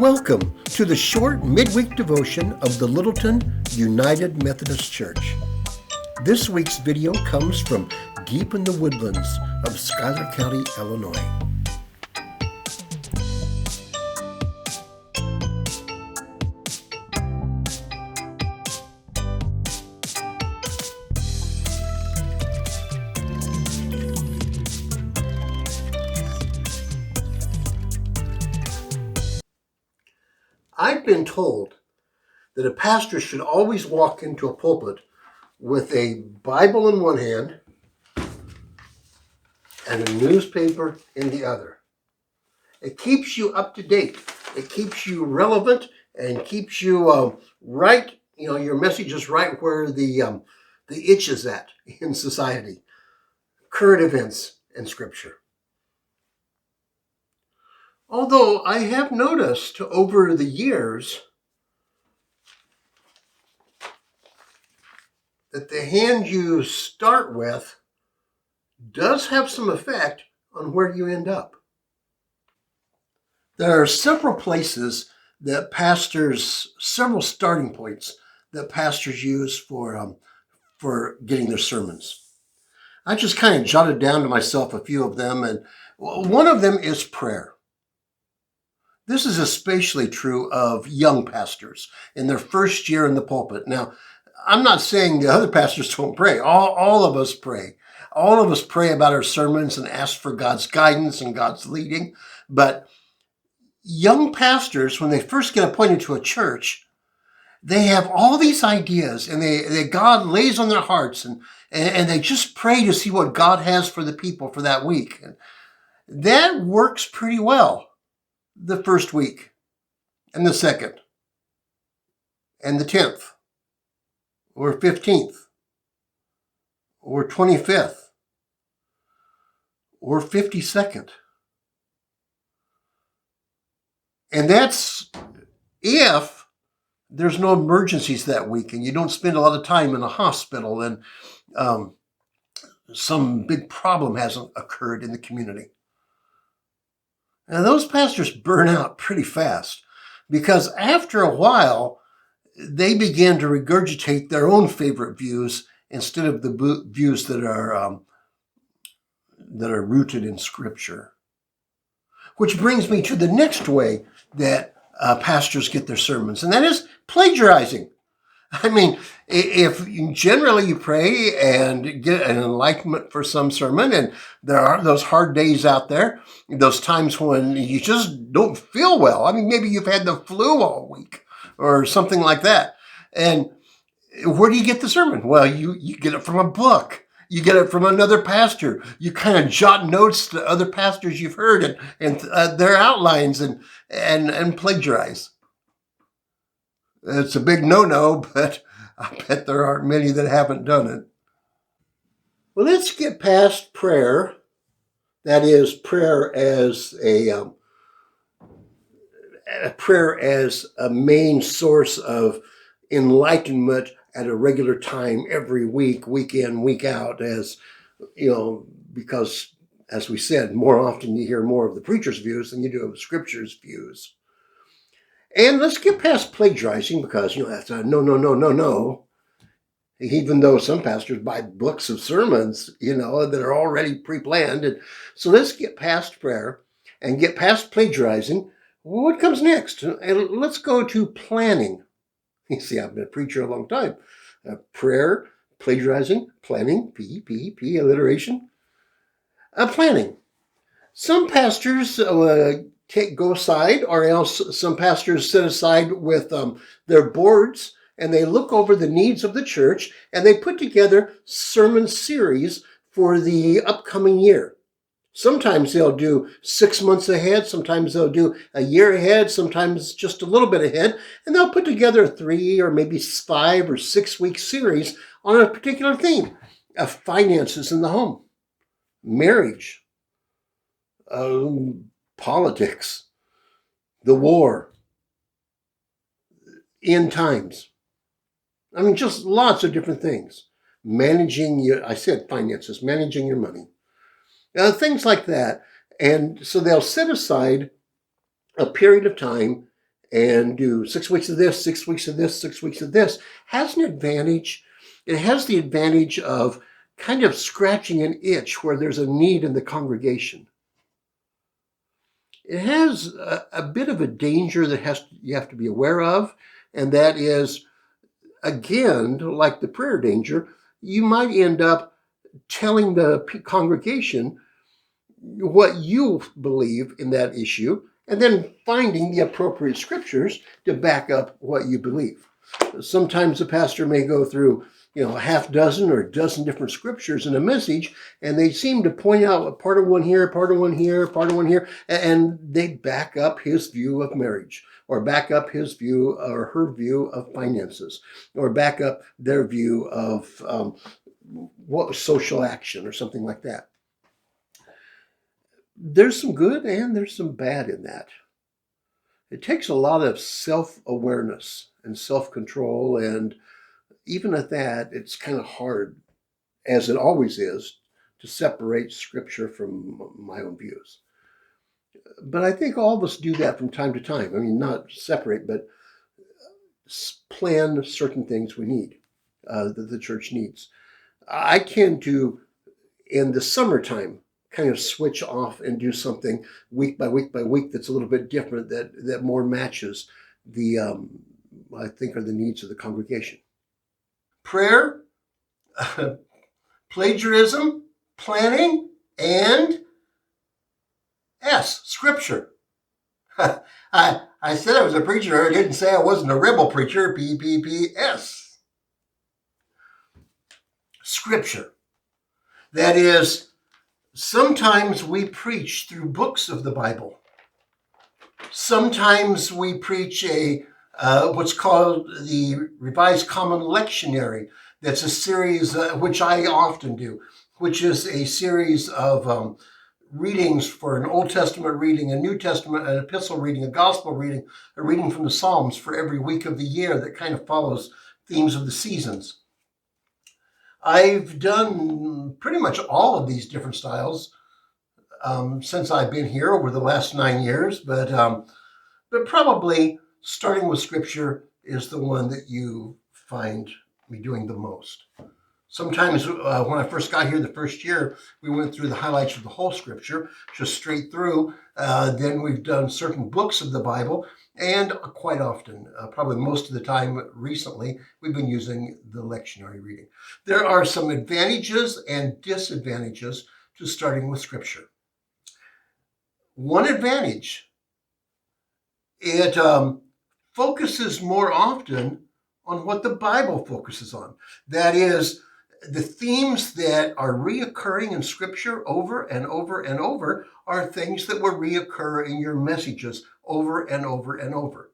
Welcome to the short midweek devotion of the Littleton United Methodist Church. This week's video comes from deep in the woodlands of Schuyler County, Illinois. I've been told that a pastor should always walk into a pulpit with a Bible in one hand and a newspaper in the other. It keeps you up to date. It keeps you relevant and keeps you right. Your message is right where the itch is at in society, current events, and Scripture. Although I have noticed over the years that the hand you start with does have some effect on where you end up. There are several places that several starting points that pastors use for getting their sermons. I just kind of jotted down to myself a few of them, and one of them is prayer. This is especially true of young pastors in their first year in the pulpit. Now, I'm not saying the other pastors don't pray. All of us pray. All of us pray about our sermons and ask for God's guidance and God's leading. But young pastors, when they first get appointed to a church, they have all these ideas and God lays on their hearts and they just pray to see what God has for the people for that week. And that works pretty well the first week and the second and the 10th or 15th or 25th or 52nd. And that's if there's no emergencies that week and you don't spend a lot of time in a hospital and some big problem hasn't occurred in the community. And those pastors burn out pretty fast because after a while, they begin to regurgitate their own favorite views instead of the views that are rooted in Scripture. Which brings me to the next way that pastors get their sermons, and that is plagiarizing. I mean, if generally you pray and get an enlightenment for some sermon, and there are those hard days out there, those times when you just don't feel well. I mean, maybe you've had the flu all week or something like that. And where do you get the sermon? Well, you get it from a book. You get it from another pastor. You kind of jot notes to other pastors you've heard and their outlines and plagiarize. It's a big no-no, but I bet there aren't many that haven't done it. Well, let's get past prayer. That is, prayer as a main source of enlightenment at a regular time every week, week in, week out, because, as we said, more often you hear more of the preacher's views than you do of Scripture's views. And let's get past plagiarizing because, that's a no. Even though some pastors buy books of sermons, that are already pre-planned. And so let's get past prayer and get past plagiarizing. What comes next? And let's go to planning. You see, I've been a preacher a long time. Prayer, plagiarizing, planning, P, alliteration. Planning. Some pastors go aside, or else some pastors sit aside with their boards and they look over the needs of the church and they put together sermon series for the upcoming year. Sometimes they'll do 6 months ahead, sometimes they'll do a year ahead, sometimes just a little bit ahead, and they'll put together a 3 or maybe 5 or 6 week series on a particular theme of finances in the home, marriage, politics, the war, end times. I mean, just lots of different things. Finances, managing your money. Things like that. And so they'll set aside a period of time and do 6 weeks of this, 6 weeks of this, 6 weeks of this, has an advantage. It has the advantage of kind of scratching an itch where there's a need in the congregation. It has a bit of a danger that you have to be aware of, and that is, again, like the prayer danger, you might end up telling the congregation what you believe in that issue, and then finding the appropriate scriptures to back up what you believe. Sometimes the pastor may go through, a half dozen or a dozen different scriptures in a message, and they seem to point out part of one here, part of one here, part of one here, and they back up his view of marriage, or back up his view or her view of finances, or back up their view of what social action or something like that. There's some good and there's some bad in that. It takes a lot of self-awareness and self-control, and even at that, it's kind of hard, as it always is, to separate scripture from my own views. But I think all of us do that from time to time. I mean, not separate, but plan certain things we need, that the church needs. I tend to, in the summertime, kind of switch off and do something week by week by week that's a little bit different, that more matches the, I think, are the needs of the congregation. Prayer, plagiarism, planning, and Scripture. I said I was a preacher. I didn't say I wasn't a rebel preacher. PPPS. Scripture. That is, sometimes we preach through books of the Bible. Sometimes we preach what's called the Revised Common Lectionary. That's a series, which I often do, which is a series of readings for an Old Testament reading, a New Testament, an epistle reading, a gospel reading, a reading from the Psalms for every week of the year that kind of follows themes of the seasons. I've done pretty much all of these different styles since I've been here over the last 9 years, but probably starting with Scripture is the one that you find me doing the most. Sometimes when I first got here the first year, we went through the highlights of the whole Scripture, just straight through. Then we've done certain books of the Bible, and quite often, probably most of the time recently, we've been using the lectionary reading. There are some advantages and disadvantages to starting with Scripture. One advantage, it focuses more often on what the Bible focuses on. That is, the themes that are reoccurring in Scripture over and over and over are things that will reoccur in your messages over and over and over.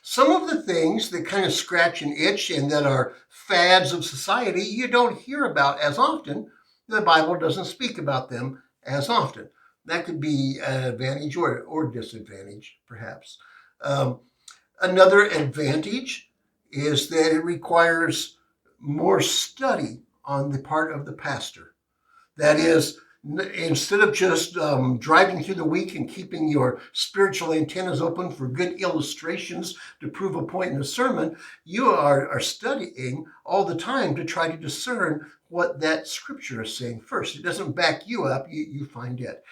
Some of the things that kind of scratch an itch and that are fads of society you don't hear about as often. The Bible doesn't speak about them as often. That could be an advantage or disadvantage, perhaps. Another advantage is that it requires more study on the part of the pastor. That is, instead of just driving through the week and keeping your spiritual antennas open for good illustrations to prove a point in a sermon, you are studying all the time to try to discern what that scripture is saying first. It doesn't back you up, you find it.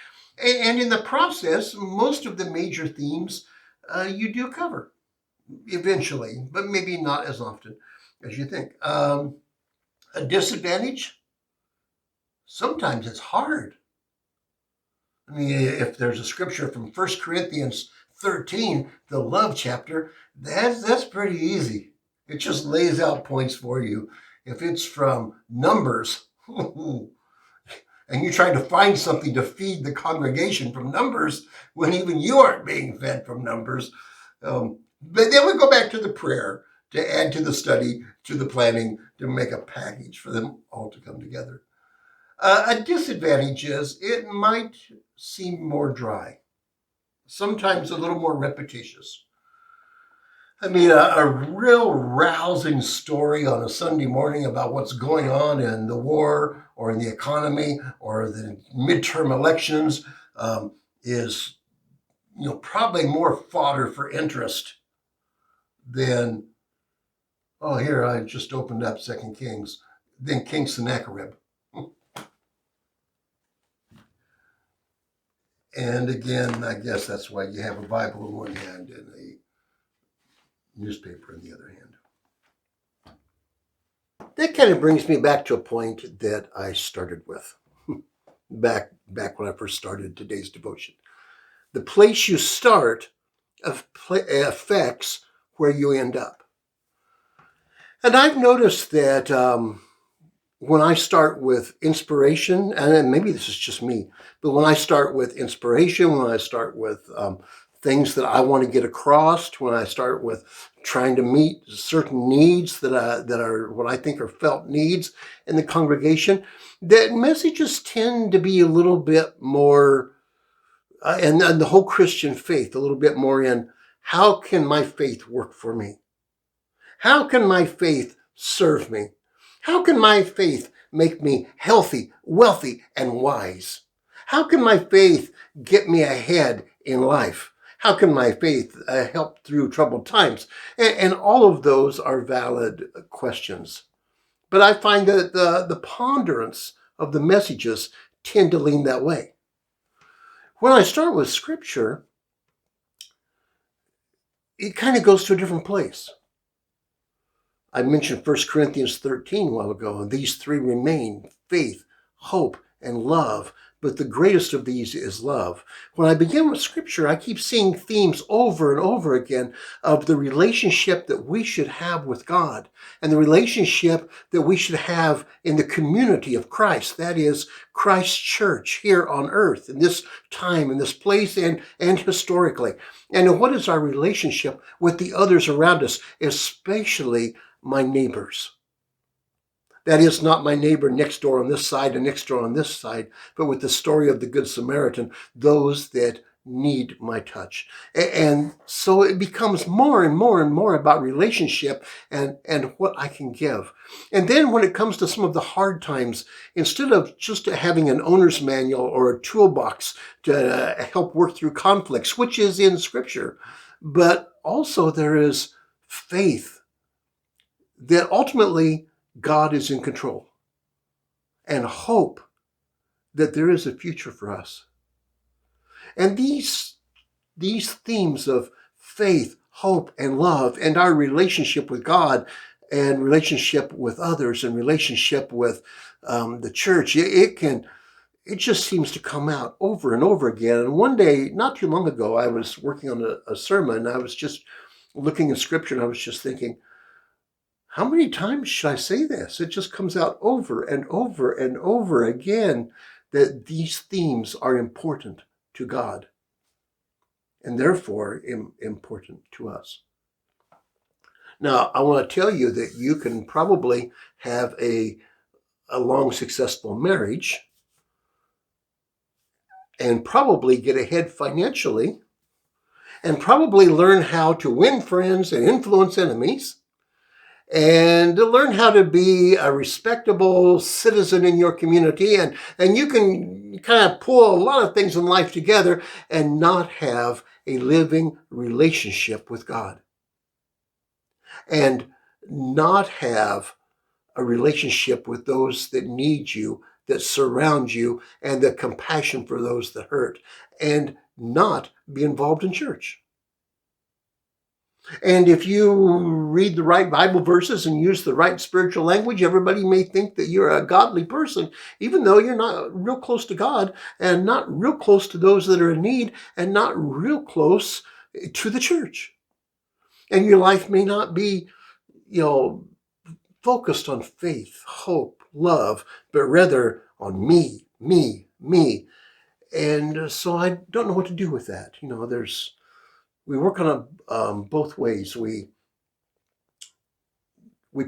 And in the process, most of the major themes you do cover eventually, but maybe not as often as you think. A disadvantage? Sometimes it's hard. I mean, if there's a scripture from 1 Corinthians 13, the love chapter, that's pretty easy. It just lays out points for you. If it's from Numbers, and you're trying to find something to feed the congregation from Numbers when even you aren't being fed from Numbers. But then we go back to the prayer to add to the study, to the planning, to make a package for them all to come together. A disadvantage is it might seem more dry, sometimes a little more repetitious. I mean, a real rousing story on a Sunday morning about what's going on in the war or in the economy or the midterm elections is, probably more fodder for interest then, oh, here, I just opened up 2 Kings, then King Sennacherib. And again, I guess that's why you have a Bible in one hand and a newspaper in the other hand. That kind of brings me back to a point that I started with, back when I first started today's devotion. The place you start affects where you end up. And I've noticed that when I start with inspiration, and maybe this is just me, but when I start with inspiration, when I start with things that I want to get across, when I start with trying to meet certain needs that are what I think are felt needs in the congregation, that messages tend to be a little bit more, and the whole Christian faith, a little bit more in, how can my faith work for me? How can my faith serve me? How can my faith make me healthy, wealthy, and wise? How can my faith get me ahead in life? How can my faith help through troubled times? And all of those are valid questions. But I find that the ponderance of the messages tend to lean that way. When I start with Scripture, it kind of goes to a different place. I mentioned 1 Corinthians 13 a while ago, and these three remain: faith, hope, and love. But the greatest of these is love. When I begin with Scripture, I keep seeing themes over and over again of the relationship that we should have with God and the relationship that we should have in the community of Christ. That is, Christ's church here on earth, in this time, in this place, and historically. And what is our relationship with the others around us, especially my neighbors? That is, not my neighbor next door on this side and next door on this side, but with the story of the Good Samaritan, those that need my touch. And so it becomes more and more and more about relationship and what I can give. And then when it comes to some of the hard times, instead of just having an owner's manual or a toolbox to help work through conflicts, which is in Scripture, but also there is faith that ultimately God is in control, and hope that there is a future for us. And these themes of faith, hope, and love, and our relationship with God, and relationship with others, and relationship with the church, it just seems to come out over and over again. And one day, not too long ago, I was working on a sermon, and I was just looking at Scripture, and I was just thinking, how many times should I say this? It just comes out over and over and over again that these themes are important to God and therefore important to us. Now, I want to tell you that you can probably have a long, successful marriage and probably get ahead financially and probably learn how to win friends and influence enemies, and to learn how to be a respectable citizen in your community. And you can kind of pull a lot of things in life together and not have a living relationship with God. And not have a relationship with those that need you, that surround you, and the compassion for those that hurt. And not be involved in church. And if you read the right Bible verses and use the right spiritual language, everybody may think that you're a godly person, even though you're not real close to God and not real close to those that are in need and not real close to the church. And your life may not be, focused on faith, hope, love, but rather on me. And so I don't know what to do with that. We work on both ways. We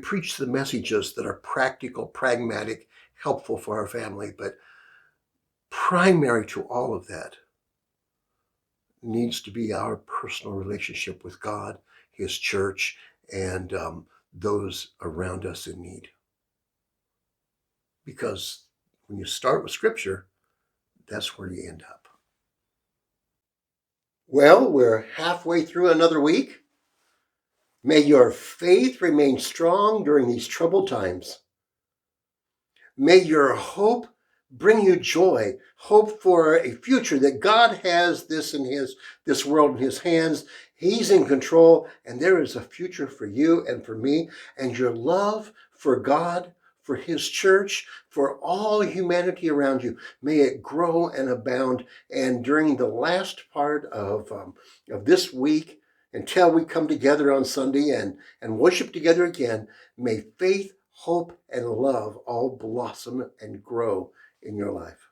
preach the messages that are practical, pragmatic, helpful for our family, but primary to all of that needs to be our personal relationship with God, His church, and those around us in need. Because when you start with Scripture, that's where you end up. Well, we're halfway through another week. May your faith remain strong during these troubled times. May your hope bring you joy, hope for a future, that God has this world in his hands. He's in control, and there is a future for you and for me, and your love for God, for his church, for all humanity around you. May it grow and abound. And during the last part of this week, until we come together on Sunday and worship together again, may faith, hope, and love all blossom and grow in your life.